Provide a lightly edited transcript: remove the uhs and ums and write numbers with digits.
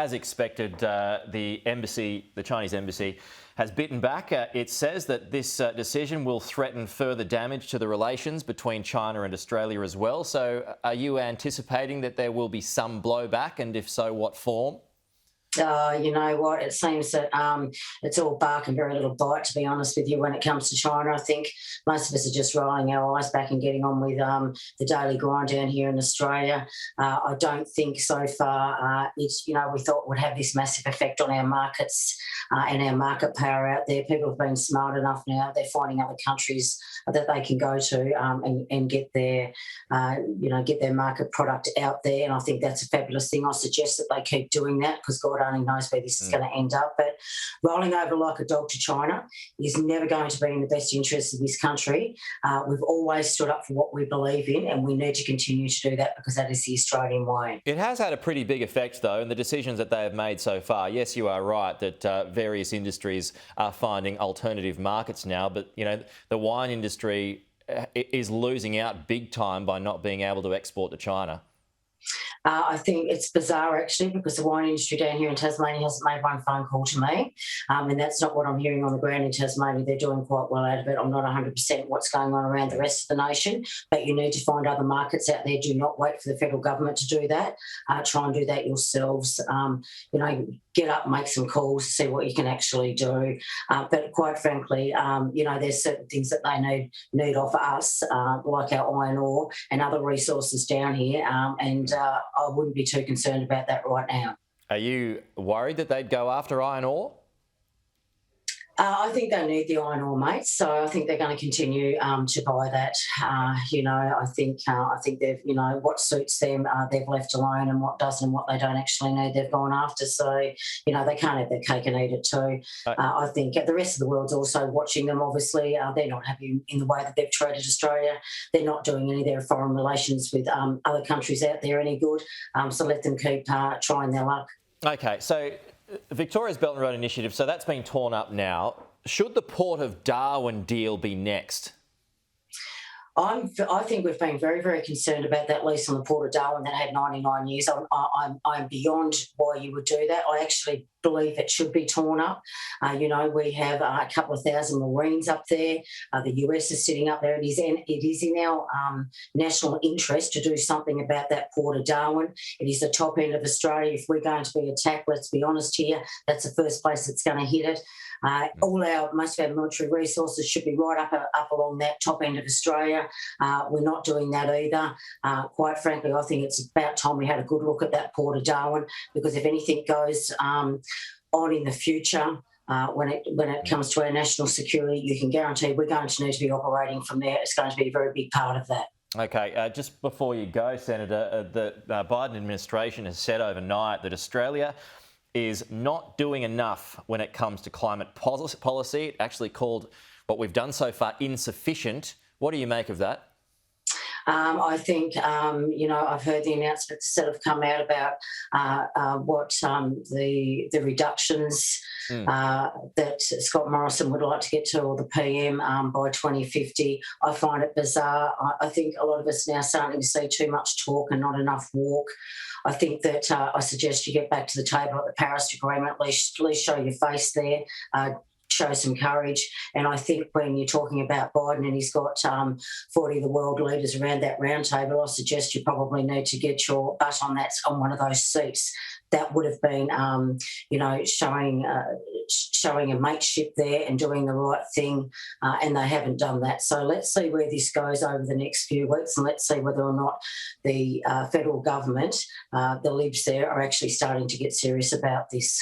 as expected, the Chinese embassy has bitten back. It says that this decision will threaten further damage to the relations between China and Australia as well. So are you anticipating that there will be some blowback, and if so, what form? You know what? It seems that it's all bark and very little bite, to be honest with you, when it comes to China. I think most of us are just rolling our eyes back and getting on with the daily grind down here in Australia. I don't think so far we thought it would have this massive effect on our markets and our market power out there. People have been smart enough now. They're finding other countries that they can go to and get their market product out there. And I think that's a fabulous thing. I suggest that they keep doing that, because God only knows where this is going to end up. But rolling over like a dog to China is never going to be in the best interest of this country. We've always stood up for what we believe in, and we need to continue to do that, because that is the Australian way. It has had a pretty big effect, though, in the decisions that they have made so far. Yes, you are right that various industries are finding alternative markets now, but, you know, the wine industry is losing out big time by not being able to export to China. I think it's bizarre, actually, because the wine industry down here in Tasmania hasn't made one phone call to me, and that's not what I'm hearing on the ground in Tasmania. They're doing quite well out of it. I'm not 100% what's going on around the rest of the nation, but you need to find other markets out there. Do not wait for the federal government to do that. Try and do that yourselves. Get up, make some calls, see what you can actually do. But quite frankly, there's certain things that they need off us, like our iron ore and other resources down here, and I wouldn't be too concerned about that right now. Are you worried that they'd go after iron ore? I think they need the iron ore, mate. So I think they're going to continue to buy that. I think they've, what suits them, they've left alone, and what doesn't and what they don't actually need, they've gone after. So, they can't have their cake and eat it too. I think the rest of the world's also watching them, obviously. They're not happy in the way that they've treated Australia. They're not doing any of their foreign relations with other countries out there any good. So let them keep trying their luck. Okay, so Victoria's Belt and Road Initiative, so that's been torn up now. Should the Port of Darwin deal be next? I think we've been very, very concerned about that lease on the Port of Darwin that had 99 years. I'm beyond why you would do that. I actually believe it should be torn up. We have a couple of thousand Marines up there. The US is sitting up there. It is in our national interest to do something about that Port of Darwin. It is the top end of Australia. If we're going to be attacked, let's be honest here, that's the first place that's going to hit it. Most of our military resources should be right up along that top end of Australia. We're not doing that either. Quite frankly, I think it's about time we had a good look at that Port of Darwin, because if anything goes on in the future, when it comes to our national security, you can guarantee we're going to need to be operating from there. It's going to be a very big part of that. Okay, just before you go, Senator, the Biden administration has said overnight that Australia is not doing enough when it comes to climate policy. It actually called what we've done so far insufficient. What do you make of that? I think, I've heard the announcements that have come out about the reductions that Scott Morrison would like to get to, or the PM, by 2050. I find it bizarre. I think a lot of us now starting to see too much talk and not enough walk. I think that I suggest you get back to the table at the Paris Agreement, at least show your face there, show some courage. And I think when you're talking about Biden and he's got 40 of the world leaders around that round table, I suggest you probably need to get your butt on one of those seats. That would have been, showing a mateship there and doing the right thing, and they haven't done that. So let's see where this goes over the next few weeks, and let's see whether or not the federal government, the Libs there, are actually starting to get serious about this.